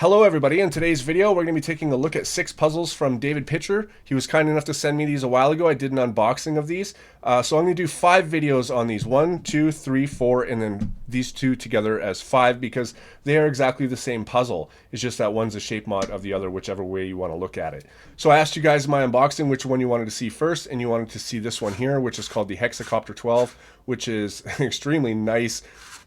Hello everybody, in today's video we're going to be taking a look at 6 puzzles from David Pitcher. He was kind enough to send me these a while ago. I did an unboxing of these. So I'm going to do 5 videos on these. 1, 2, 3, 4, and then these 2 together as 5 because they are exactly the same puzzle. It's just that one's a shape mod of the other, whichever way you want to look at it. So I asked you guys in my unboxing which one you wanted to see first, and you wanted to see this one here, which is called the Hexacopter 12, which is an extremely nice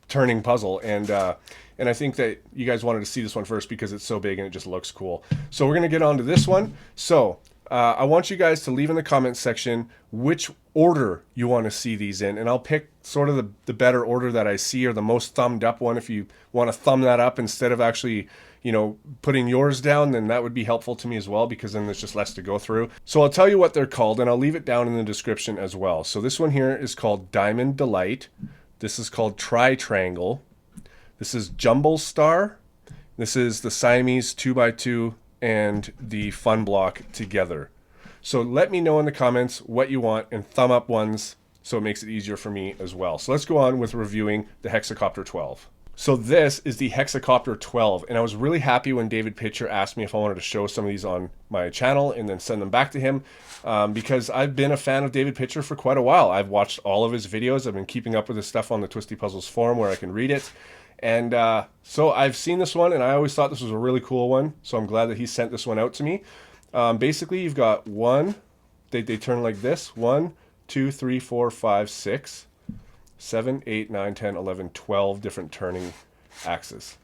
turning puzzle, and I think that you guys wanted to see this one first because it's so big and it just looks cool. So we're going to get on to this one. So I want you guys to leave in the comments section which order you want to see these in, and I'll pick sort of the better order that I see, or the most thumbed up one. If you want to thumb that up instead of actually, putting yours down, then that would be helpful to me as well, because then there's just less to go through. So I'll tell you what they're called, and I'll leave it down in the description as well. So this one here is called Diamond Delight. This is called Tri-Triangle. This is Jumble Star. This is the Siamese 2x2 and the Fun Block together. So let me know in the comments what you want, and thumb up ones so it makes it easier for me as well. So let's go on with reviewing the Hexacopter 12. So this is the Hexacopter 12, and I was really happy when David Pitcher asked me if I wanted to show some of these on my channel and then send them back to him, because I've been a fan of David Pitcher for quite a while. I've watched all of his videos. I've been keeping up with his stuff on the Twisty Puzzles forum where I can read it. And so I've seen this one, and I always thought this was a really cool one, so I'm glad that he sent this one out to me. Basically, you've got one, they turn like this, 1, 2, 3, 4, 5, 6, 7, 8, 9, 10, 11, 12 different turning axes.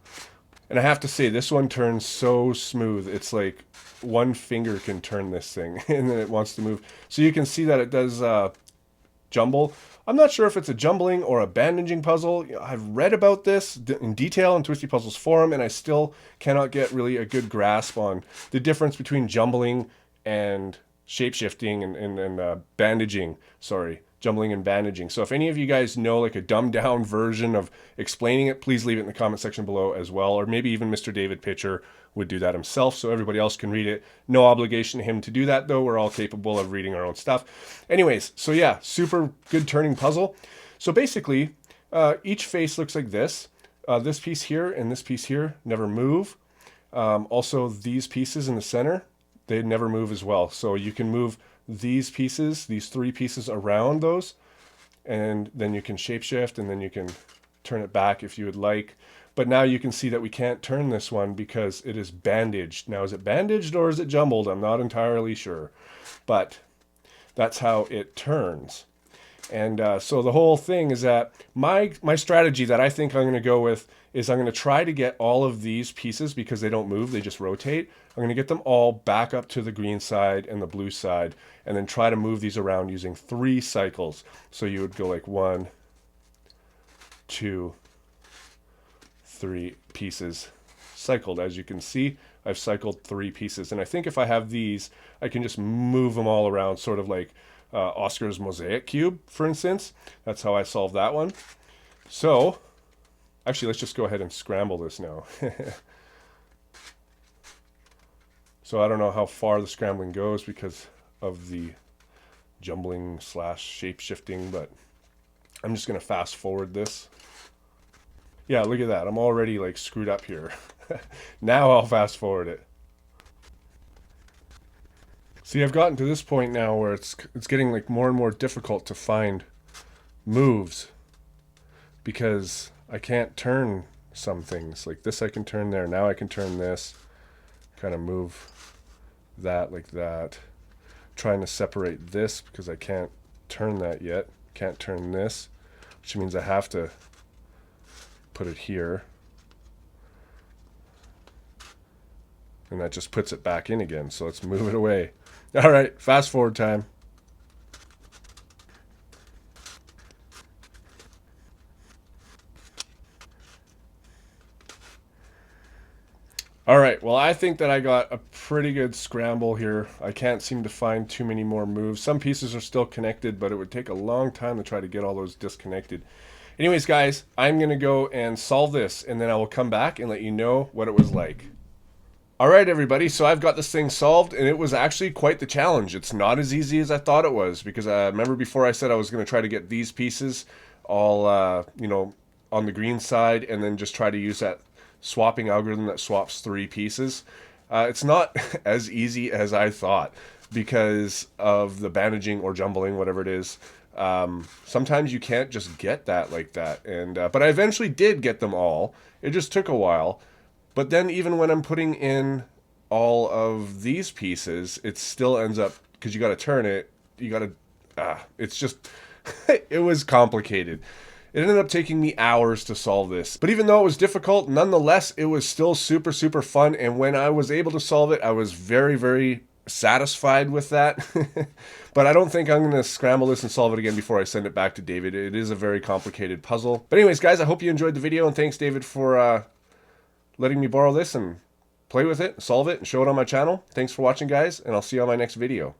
And I have to say, this one turns so smooth. It's like one finger can turn this thing, and then it wants to move. So you can see that it does jumble. I'm not sure if it's a jumbling or a bandaging puzzle. I've read about this in detail in Twisty Puzzles forum, and I still cannot get really a good grasp on the difference between jumbling and shape-shifting and bandaging. Sorry, jumbling and bandaging. So if any of you guys know like a dumbed-down version of explaining it, please leave it in the comment section below as well. Or maybe even Mr. David Pitcher would do that himself so everybody else can read it. No obligation to him to do that, though. We're all capable of reading our own stuff. Anyways, so yeah, super good turning puzzle. So basically, each face looks like this. This piece here and this piece here never move. Also, these pieces in the center, they never move as well. So you can move these pieces, these 3 pieces around those, and then you can shapeshift, and then you can turn it back if you would like. But now you can see that we can't turn this one because it is bandaged. Now, is it bandaged or is it jumbled? I'm not entirely sure, but that's how it turns. And so the whole thing is that my strategy that I think I'm going to go with is I'm going to try to get all of these pieces, because they don't move, they just rotate. I'm going to get them all back up to the green side and the blue side, and then try to move these around using 3 cycles. So you would go like 1, 2, 3 pieces cycled. As you can see, I've cycled 3 pieces, and I think if I have these, I can just move them all around, sort of like Oscar's mosaic cube, for instance. That's how I solved that one. So actually, let's just go ahead and scramble this now. So I don't know how far the scrambling goes because of the jumbling / shape shifting, but I'm just going to fast forward this. Yeah, look at that. I'm already like screwed up here. Now I'll fast forward it. See, I've gotten to this point now where it's getting like more and more difficult to find moves, because I can't turn some things. Like this I can turn there. Now I can turn this. Kind of move that like that. Trying to separate this because I can't turn that yet. Can't turn this, which means I have to put it here. And that just puts it back in again. So let's move it away. All right, fast forward time. All right, well, I think that I got a pretty good scramble here. I can't seem to find too many more moves. Some pieces are still connected, but it would take a long time to try to get all those disconnected. Anyways, guys, I'm going to go and solve this, and then I will come back and let you know what it was like. All right, everybody, so I've got this thing solved, and it was actually quite the challenge. It's not as easy as I thought it was, because I remember before I said I was going to try to get these pieces all, on the green side, and then just try to use that swapping algorithm that swaps 3 pieces. It's not as easy as I thought because of the bandaging or jumbling, whatever it is. Sometimes you can't just get that like that. And but I eventually did get them all. It just took a while. But then even when I'm putting in all of these pieces, it still ends up, because you got to turn it, you got to, it's just, it was complicated. It ended up taking me hours to solve this. But even though it was difficult, nonetheless, it was still super, super fun. And when I was able to solve it, I was very, very satisfied with that. But I don't think I'm going to scramble this and solve it again before I send it back to David. It is a very complicated puzzle. But anyways, guys, I hope you enjoyed the video. And thanks, David, for letting me borrow this and play with it, solve it, and show it on my channel. Thanks for watching, guys, and I'll see you on my next video.